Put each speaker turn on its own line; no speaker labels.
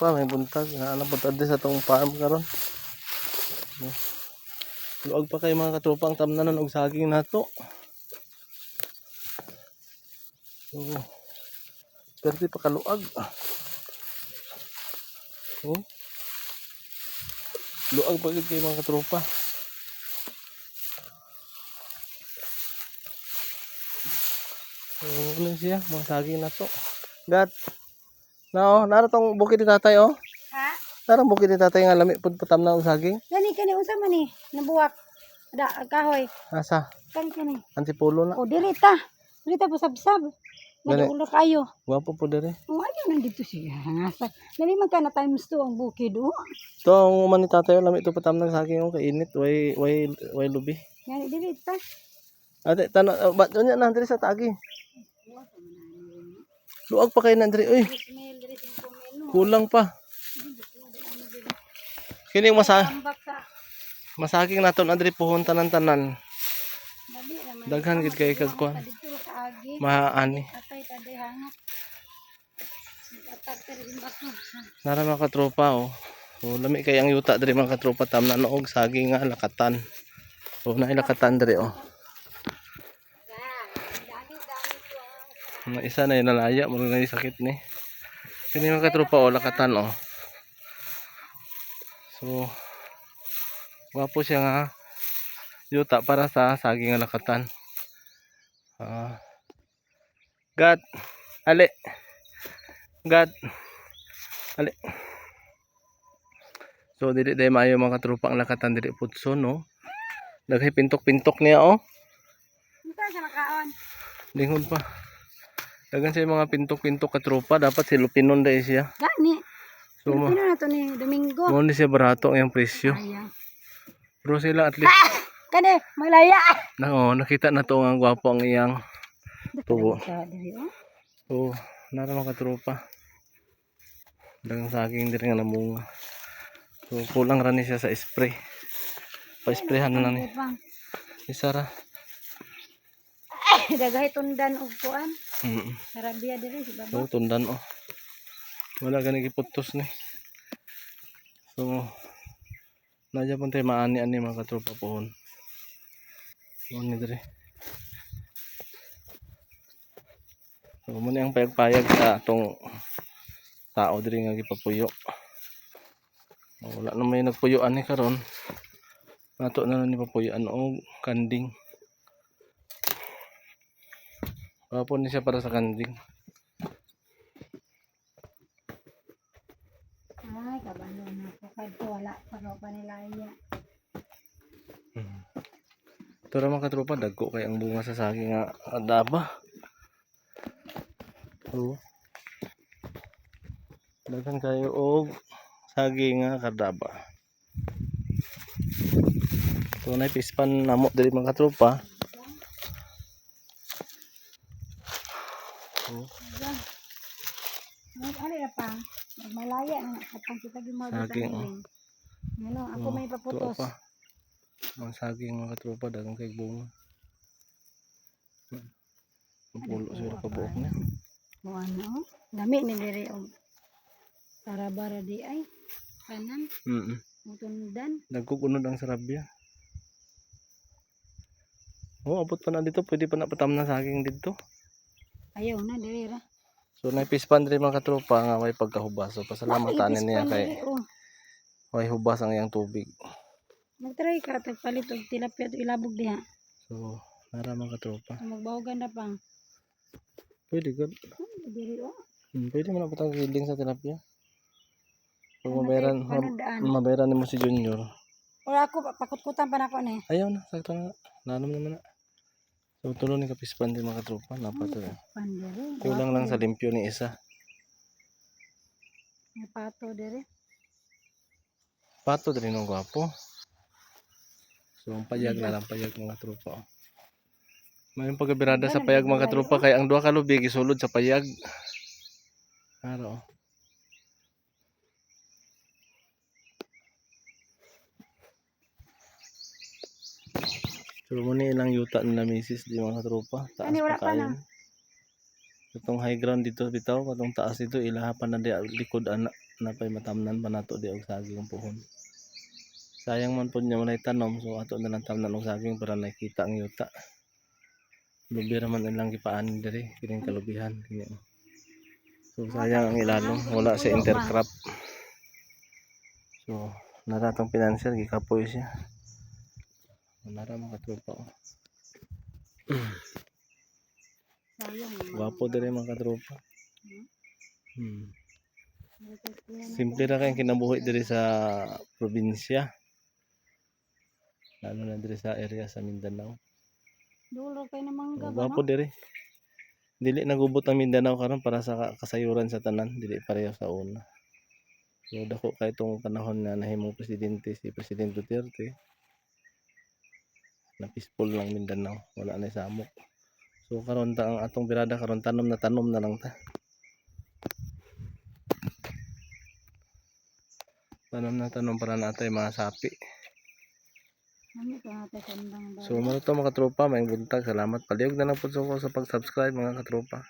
tropa, may buntag. Ano buntag din sa tong farm karon. Luag pa kay mga katropa ang tamnanan og saging nato. So, perti pa kaluag. Oh. Luag pa gid kay mga katropa. Ano siya, mga saging nato. Gat. Nao, nara tong bukid ni tatay oh.
Ha?
Nara bukid ni tatay nga lami pud patamna og saging.
Gani kani unsa man ni? Nabuwak. Da kahoy.
Asa?
Kani.
Antipulo na.
O dirita. Dirita po sabsab. Nagulok kayo.
Gwapo po dire.
O ayo nandito siya. Hangasa. Dali man ka na times 2 ang bukid o.
To ang man ni tatay lami to patamna og saging oh kainit way lubi.
Gani dirita.
Ate tanong ba't unya na dire sa tagi? Luag pa kay na dire oy. Kulang pa. Kini masaging naton na dire pohon tanan-tanan. Daghan gid kay kagkuan. Maani. Nara mga katropa oh. So lami kay ang yuta dire mga katropa tamna noog saging nga lakatan. Oh na lakatan dire oh. Isa na yung nalaya, muna na yung sakit ni. Kini mga katropa o, lakatan o. So, wapo siya nga yuta para sa saging nga lakatan. Gat, ali. Gat, ali. So, dili day maayo mga katropa ang lakatan dili putso no. Daghay pintok-pintok niya o.
Unsa sa makaon?
Lingon pa. Dagan siya mga pintok-pintok katropa, dapat silupinon dahil siya.
Gani.
So,
Pino na to ni Domingo.
mo ni siya barato ang presyo.
Ayan.
Pero sila at least,
Kani, malaya.
nakita na to ang gwapo ang iyang tubo.
Sa diri o.
So, nara mga katropa. Dagang saging diri nga namunga. So, kulang ra ni siya sa spray. Pa-sprayhan na lang ni. Isara.
Daghay tundan og kuan.
Mm.
Sarabia diri si baba.
So, tundan oh. Wala gani giputos ni. So, nadya pun tayo maani-ani mga katropa pohon. So, ni diri. So, muna ang payag-payag sa itong tao diri nga gipapuyo. Wala na may nagpuyuan ni karon. Nato na ni papuyuan og kanding. Wapo ni siya para sa kanding.
Ay, kabalo na ko kadto wala pa nilaya.
Ito ra mga katropa, dagko kay ang bunga sa saging nga adaba. So, daghan kayo og saging nga kadaba. So, naipispan namo diri mga katropa. So,
Ano na pa? Malaya na kapag kita gimagod
saging
ang ano, ako may
tuwa
paputos.
pa. Ang saging mga katropa, dagang kay bunga. Ang pulo sila kabuok niya.
Mo ano? Dami ni diri og sarabara di ay kanan mutundan.
Nagkukunod ang sarabya. Oh, abot pa na dito, pwede pa na patamna saging dito.
Ayaw na diri ra.
So naipispan diri mga katropa nga may pagkahubas. So pasalamatan niya kay may hubas ang iyang tubig.
Magtry ka tagpalit og tilapia at ilabog diha.
So nara mga katropa.
Magbahugan na pang.
Pwede gud.
Diri o.
Pwede mo na patang giling sa tilapia. Kung
Ano
mabayaran ni mo si Junior.
Or ako pakutkutan pa nako ni.
Ayaw na, sakto na. Nanom naman na. So tulo ni kapispan din mga katropa, napato.
Pandiri.
Kulang lang sa limpyo ni isa.
May pato diri.
Pato din ng gwapo. So ang payag na lang, payag mga tropa. Mayroong pagkabirada sa payag mga tropa kay ang duha ka lubi gisulod sa payag. Aro. So muna ilang yuta nila misis di mga tropa. Taas pa kayo. Itong high ground dito bitaw, katong taas dito ilaha pa na di likod ana. napay matamnan pa nato di og saging puhon. Sayang man pud niya manay tanom, so ato na lang tamnan og saging para nakita ang yuta. Lubi ra man ilang gipaan diri, kining kalubihan kini. So sayang ang ilalom, wala sa intercrop. So naratong financial gikapoy siya. Nara mga katropa.
Sayang.
Gwapo diri mga katropa. Simple ra kayong kinabuhi diri sa probinsya. Lalo na diri sa area sa Mindanao.
Dulo kay na mangga ba,
Gwapo
no?
diri. Dili nagubot ang Mindanao karon para sa kasayuran sa tanan, dili pareho sa una. So dako kay itong panahon na nahimong presidente si Presidente Duterte. Na peaceful lang Mindanao, wala na samok. So karon ta ang atong birada karon tanom na lang ta. Tanom para natay mga sapi.
Ano ka natin kandang ba?
So mga to mga katropa, may buntag, salamat. Palihog na lang po sa pag-subscribe mga katropa.